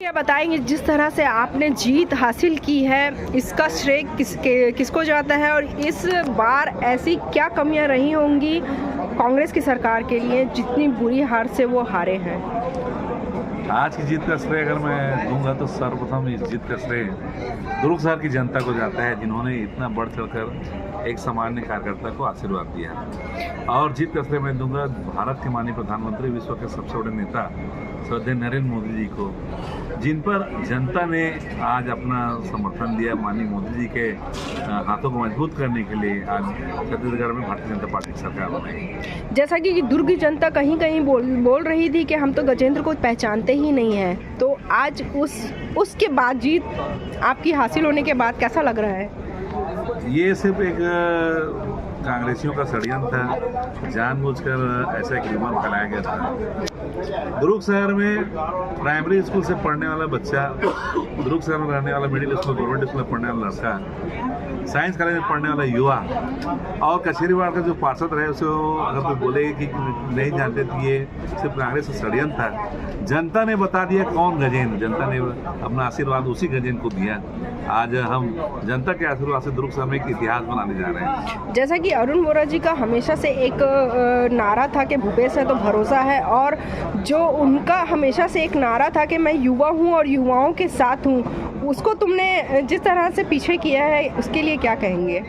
क्या बताएंगे जिस तरह से आपने जीत हासिल की है, इसका श्रेय किसको जाता है और इस बार ऐसी क्या कमियां रही होंगी कांग्रेस की सरकार के लिए जितनी बुरी हार से वो हारे हैं? आज की जीत का श्रेय अगर मैं दूंगा तो सर्वप्रथम इस जीत का श्रेय दुर्ग शहर की जनता को जाता है, जिन्होंने इतना बढ़ चढ़कर एक सामान्य कार्यकर्ता को आशीर्वाद दिया। और जीत का श्रेय मैं दूंगा भारत के माननीय प्रधानमंत्री, विश्व के सबसे बड़े नेता श्रद्धेय नरेंद्र मोदी जी को, जिन पर जनता ने आज अपना समर्थन दिया। माननीय मोदी जी के हाथों को मजबूत करने के लिए आज छत्तीसगढ़ में भारतीय जनता पार्टी की सरकार बनाई। जैसा कि दुर्ग की जनता कहीं कहीं बोल रही थी कि हम तो गजेंद्र को पहचानते ही नहीं हैं, तो आज उसके बाद जीत आपकी हासिल होने के बाद कैसा लग रहा है? ये सिर्फ एक कांग्रेसियों का षड्यंत्र था, जानबूझकर ऐसा एक रिमोट फैलाया गया था। दुर्ग शहर में प्राइमरी स्कूल से पढ़ने वाला बच्चा, दुर्ग शहर में रहने वाला मिडिल स्कूल, गवर्नमेंट स्कूल में पढ़ने वाला लड़का, साइंस कॉलेज में पढ़ने वाला युवा और कचहरीवाड़ का जो पार्षद रहे, उसे अगर कोई बोले कि नहीं जानते थे ये सिर्फ कांग्रेस का षड्यंत्र था, जनता ने बता दिया कौन गजेंद्र। जनता ने अपना आशीर्वाद उसी गजेंद्र को दिया। आज हम जनता के आशीर्वाद से दुर्ग शहर में एक इतिहास बनाने जा रहे हैं। जैसा कि अरुण वोरा जी का हमेशा से एक नारा था कि भूपेश है तो भरोसा है, और जो उनका हमेशा से एक नारा था कि मैं युवा हूं और युवाओं के साथ हूं, उसको तुमने जिस तरह से पीछे किया है उसके लिए क्या कहेंगे?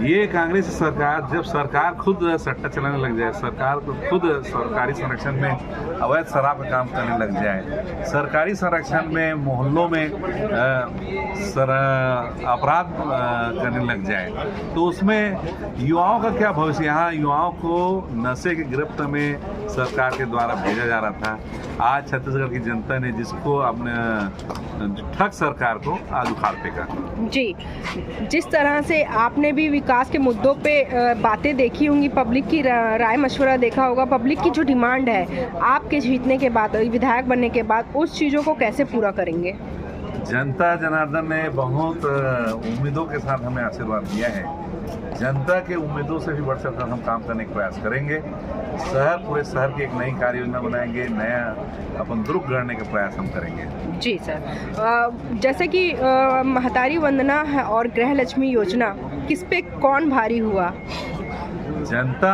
ये कांग्रेस सरकार, जब सरकार खुद सट्टा चलाने लग जाए, सरकार खुद सरकारी संरक्षण में अवैध शराब का काम करने लग जाए, सरकारी संरक्षण में मोहल्लों में अपराध करने लग जाए, तो उसमें युवाओं का क्या भविष्य? यहाँ युवाओं को नशे की गिरफ्त में सरकार के द्वारा भेजा जा रहा था। आज छत्तीसगढ़ की जनता ने जिसको अपने ठग सरकार को आज उखाड़ फेंका। जी, जिस तरह से आपने भी विकास के मुद्दों पे बातें देखी होंगी, पब्लिक की राय मशवरा देखा होगा, पब्लिक की जो डिमांड है आपके जीतने के बाद, विधायक बनने के बाद, उस चीज़ों को कैसे पूरा करेंगे? जनता जनार्दन ने बहुत उम्मीदों के साथ हमें आशीर्वाद दिया है। जनता के उम्मीदों से भी बढ़ चढ़कर हम काम करने का प्रयास करेंगे। पूरे शहर की एक नई कार्य योजना बनाएंगे, नया अपन दुर्ग गढ़ने का प्रयास हम करेंगे। जी सर, जैसे कि महतारी वंदना है और गृह लक्ष्मी योजना, किस पे कौन भारी हुआ? जनता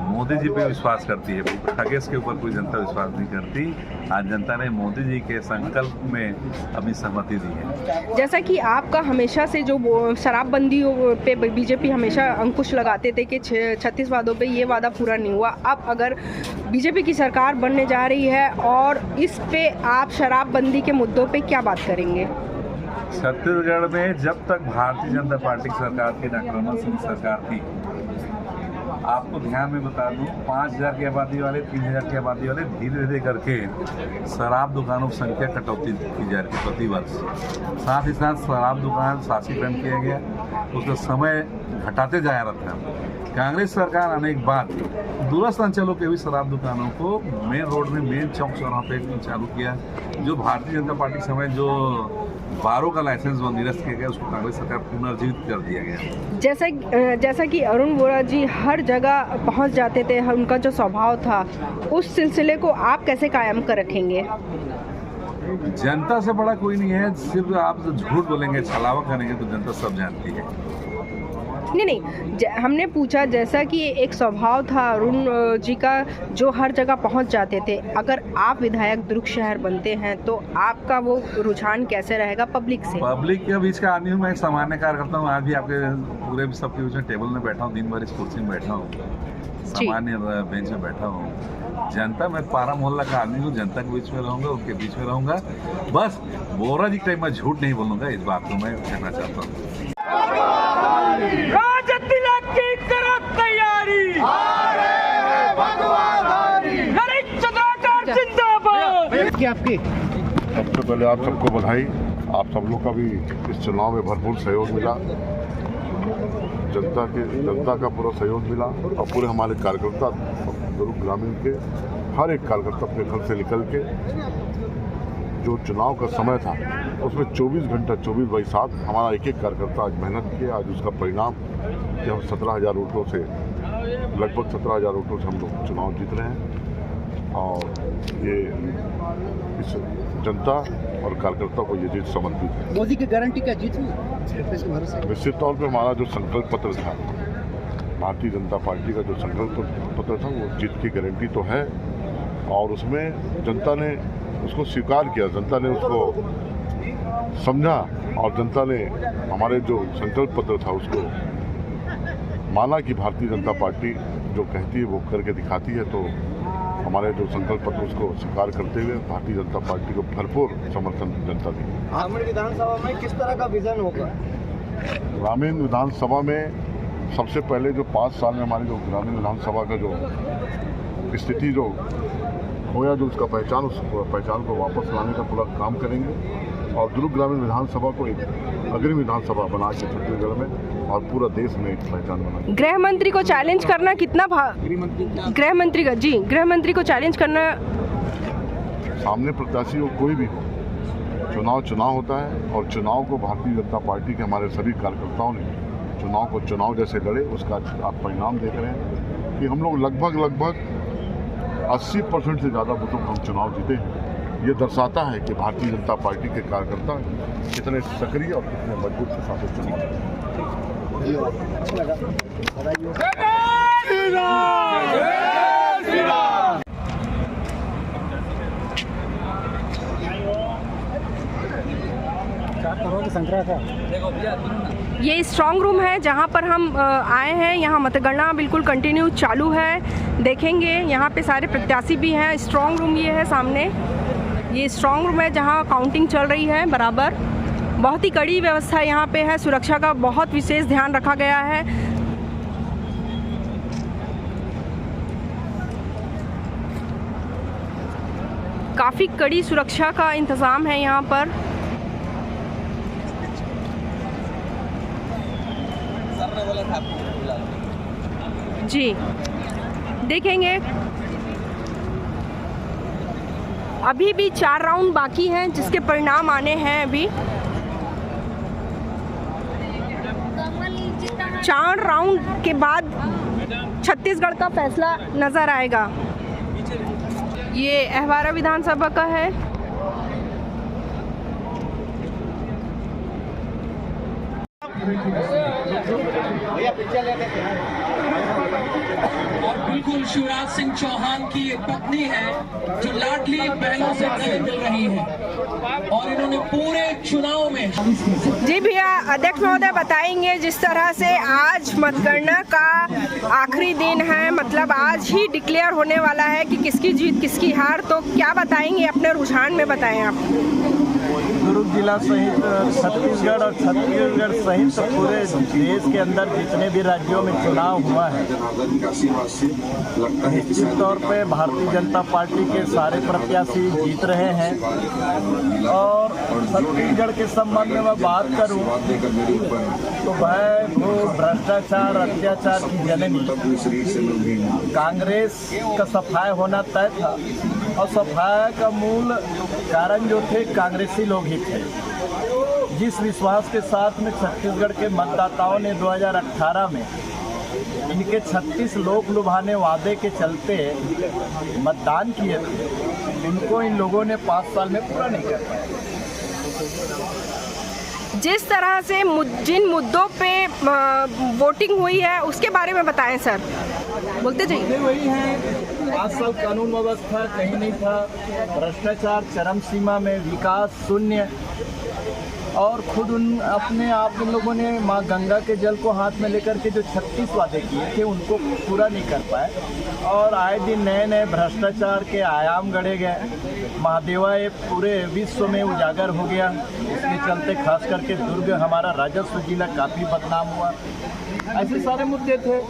मोदी जी पे विश्वास करती है, ठगेश के ऊपर कोई जनता विश्वास नहीं करती। आज जनता ने मोदी जी के संकल्प में अपनी सहमति दी है। जैसा कि आपका हमेशा से जो शराबबंदी पे बीजेपी हमेशा अंकुश लगाते थे कि 36 वादों पे ये वादा पूरा नहीं हुआ, अब अगर बीजेपी की सरकार बनने जा रही है और इस पे आप शराबबंदी के मुद्दों पे क्या बात करेंगे? छत्तीसगढ़ में जब तक भारतीय जनता पार्टी की सरकार थी, डॉक्टर रमन सिंह की सरकार थी, आपको ध्यान में बता दूं, 5000 की आबादी वाले, 3000 की आबादी वाले धीरे धीरे करके शराब दुकानों की संख्या कटौती की जा रही थी प्रति वर्ष। साथ ही साथ शराब दुकान शासीकरण किया गया, उसका समय घटाते जा रहा था। कांग्रेस सरकार आने के बाद दूरस्थ अंचलों के भी शराब दुकानों को मेन रोड में, मेन चौक चौराहों पे चालू किया। जो भारतीय जनता पार्टी के समय जो बारों का लाइसेंस निरस्त किया गया, उसको कांग्रेस सरकार पुनर्जीवित कर दिया गया। जैसा कि अरुण वोरा जी हर जगह पहुंच जाते थे, उनका जो स्वभाव था, उस सिलसिले को आप कैसे कायम कर रखेंगे? जनता से बड़ा कोई नहीं है। सिर्फ आप झूठ बोलेंगे, छलावा करेंगे तो जनता सब जानती है। नहीं, हमने पूछा जैसा कि एक स्वभाव था अरुण जी का जो हर जगह पहुंच जाते थे, अगर आप विधायक दुर्ग शहर बनते हैं तो आपका वो रुझान कैसे रहेगा पब्लिक से? पब्लिक के बीच का आदमी हूँ मैं, एक सामान्य कार्यकर्ता हूँ। आज भी आपके पूरे सबके बीच में टेबल में बैठा हूँ, दिन भर इस कुर्सी में बैठा हूँ, सामान्य बेंच में बैठा हूँ। जनता, मैं पारा मोहल्ला का आदमी हूँ, जनता के बीच में रहूँगा, उनके बीच में रहूँगा। बस वोरा जी के टाइम मैं झूठ नहीं बोलूँगा, इस बात को मैं कहना चाहता हूँ। आपकी सबसे पहले आप सबको बधाई। आप सब लोग का भी इस चुनाव में भरपूर सहयोग मिला, जनता का पूरा सहयोग मिला और पूरे हमारे कार्यकर्ता दुर्ग ग्रामीण के हर एक कार्यकर्ता अपने घर से निकल के जो चुनाव का समय था उसमें 24 घंटा 24/7 हमारा एक एक कार्यकर्ता आज मेहनत किया। आज उसका परिणाम कि हम 17,000 वोटों से, लगभग 17,000 वोटों से हम लोग चुनाव जीत रहे हैं। और ये इस जनता और कार्यकर्ता को ये जीत समर्पित है। मोदी की गारंटी क्या जीत हुई? निश्चित तौर पे हमारा जो संकल्प पत्र था, भारतीय जनता पार्टी का जो संकल्प पत्र था, वो जीत की गारंटी तो है और उसमें जनता ने उसको स्वीकार किया, जनता ने उसको समझा और जनता ने हमारे जो संकल्प पत्र था उसको माना कि भारतीय जनता पार्टी जो कहती है वो करके दिखाती है। तो हमारे जो संकल्प पत्र उसको स्वीकार करते हुए भारतीय जनता पार्टी को भरपूर समर्थन जनता दी। ग्रामीण विधानसभा में किस तरह का विजन होगा? ग्रामीण विधानसभा में सबसे पहले जो 5 साल में हमारी जो ग्रामीण विधानसभा का जो स्थिति जो खोया, जो उसका पहचान, उस पहचान को वापस लाने का पूरा काम करेंगे और दुर्ग ग्रामीण विधानसभा को एक अग्रणी विधानसभा बना के छत्तीसगढ़ में और पूरा देश में एक पहचान बनाएंगे। गृह मंत्री को चैलेंज करना कितना गृह मंत्री को चैलेंज करना, सामने प्रत्याशी हो कोई भी हो, चुनाव होता है और चुनाव को भारतीय जनता पार्टी के हमारे सभी कार्यकर्ताओं ने चुनाव को चुनाव जैसे लड़े, उसका आप परिणाम देख रहे हैं कि हम लोग लगभग 80% से ज़्यादा बूथों पर हम चुनाव जीते हैं। ये दर्शाता है कि भारतीय जनता पार्टी के कार्यकर्ता कितने सक्रिय और कितने मजबूत के साथ चुनाव ये स्ट्रांग रूम है जहाँ पर हम आए हैं। यहाँ मतगणना बिल्कुल कंटिन्यू चालू है, देखेंगे यहाँ पे सारे प्रत्याशी भी हैं। स्ट्रांग रूम ये है सामने, ये स्ट्रांग रूम है जहाँ काउंटिंग चल रही है बराबर। बहुत ही कड़ी व्यवस्था यहाँ पे है, सुरक्षा का बहुत विशेष ध्यान रखा गया है। काफ़ी कड़ी सुरक्षा का इंतज़ाम है यहाँ पर। जी देखेंगे, अभी भी 4 राउंड बाकी हैं जिसके परिणाम आने हैं। अभी 4 राउंड के बाद छत्तीसगढ़ का फैसला नजर आएगा। ये अहवारा विधानसभा का है। बिल्कुल शिवराज सिंह चौहान की एक पत्नी है जो लाडली बहनों से नहीं मिल रही है और इन्होंने पूरे चुनाव में। जी भैया, अध्यक्ष महोदय बताएंगे जिस तरह से आज मतगणना का आखिरी दिन है, मतलब आज ही डिक्लेयर होने वाला है कि किसकी जीत किसकी हार, तो क्या बताएंगे अपने रुझान में बताएं आप। दुर्ग जिला सहित छत्तीसगढ़ और छत्तीसगढ़ सहित पूरे देश के अंदर जितने भी राज्यों में चुनाव हुआ है, निश्चित तौर पे भारतीय जनता पार्टी के सारे प्रत्याशी जीत रहे हैं। और छत्तीसगढ़ के संबंध में मैं बात करूं तो वो भ्रष्टाचार अत्याचार की जननी कांग्रेस का सफाया होना तय था और सफाया का मूल कारण जो थे कांग्रेसी लोग ही थे। जिस विश्वास के साथ में छत्तीसगढ़ के मतदाताओं ने 2018 में इनके 36 लोक लुभाने वादे के चलते मतदान किए थे, इनको इन लोगों ने 5 साल में पूरा नहीं कर पाया। जिस तरह से जिन मुद्दों पे वोटिंग हुई है उसके बारे में बताएं सर, बोलते जाइए। वही है, 5 साल कानून व्यवस्था कहीं नहीं था, भ्रष्टाचार चरम सीमा में, विकास शून्य, और खुद अपने आप इन लोगों ने माँ गंगा के जल को हाथ में लेकर के जो 36 वादे किए थे उनको पूरा नहीं कर पाए और आए दिन नए नए भ्रष्टाचार के आयाम गढ़े गए। महादेवा ये पूरे विश्व में उजागर हो गया, इसके चलते खास करके दुर्ग हमारा राजस्व जिला काफ़ी बदनाम हुआ। ऐसे सारे मुद्दे थे।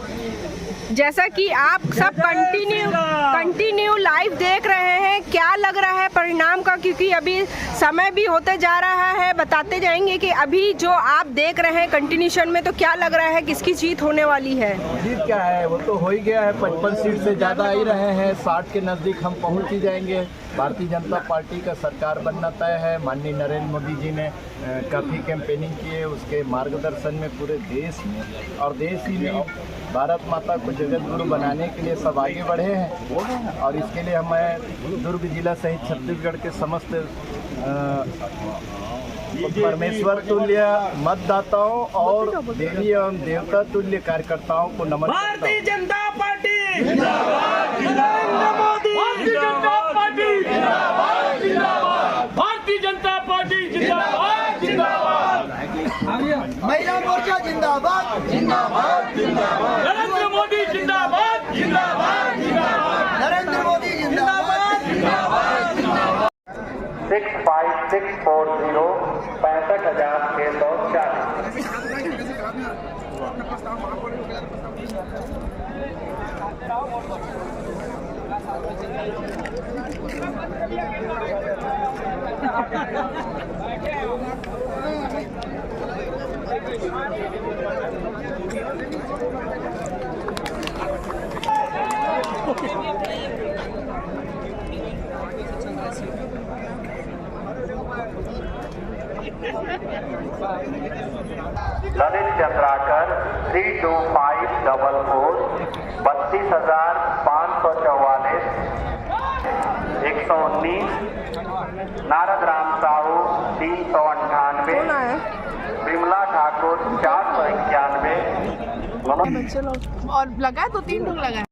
जैसा कि आप सब कंटिन्यू लाइव देख रहे हैं, क्या लग रहा है परिणाम का, क्योंकि अभी समय भी होते जा रहा है, बताते जाएंगे कि अभी जो आप देख रहे हैं कंटिन्यूशन में, तो क्या लग रहा है किसकी जीत होने वाली है? जीत क्या है, वो तो हो ही गया है, 55 सीट से ज़्यादा आ ही रहे हैं, 60 के नज़दीक हम पहुंच ही जाएंगे। भारतीय जनता पार्टी का सरकार बनना तय है। माननीय नरेंद्र मोदी जी ने काफ़ी कैंपेनिंग की है, उसके मार्गदर्शन में पूरे देश में और देश ही में भारत माता को जगत गुरु बनाने के लिए सब आगे बढ़े हैं और इसके लिए मैं दुर्ग जिला सहित छत्तीसगढ़ के समस्त परमेश्वर तुल्य मतदाताओं और देवी एवं देवता तुल्य कार्यकर्ताओं को नमन करता हूं। भारतीय जनता पार्टी जिंदाबाद, नरेंद्र मोदी जिंदाबाद, जिंदाबाद, जिंदाबाद, भारतीय जनता पार्टी जिंदाबाद, जिंदाबाद, महिला मोर्चा जिंदाबाद, जिंदाबाद, जिंदाबाद, नरेंद्र मोदी जिंदाबाद, जिंदाबाद, जिंदाबाद, नरेंद्र मोदी जिंदाबाद, जिंदाबाद, जिंदाबाद। 65640 65,640। ललित चंद्राकर 32544 32,544 119। नारद राम साहू 398। विमला ठाकुर 491। बच्चे लोग और लगाए तो 3 लोग लगाए।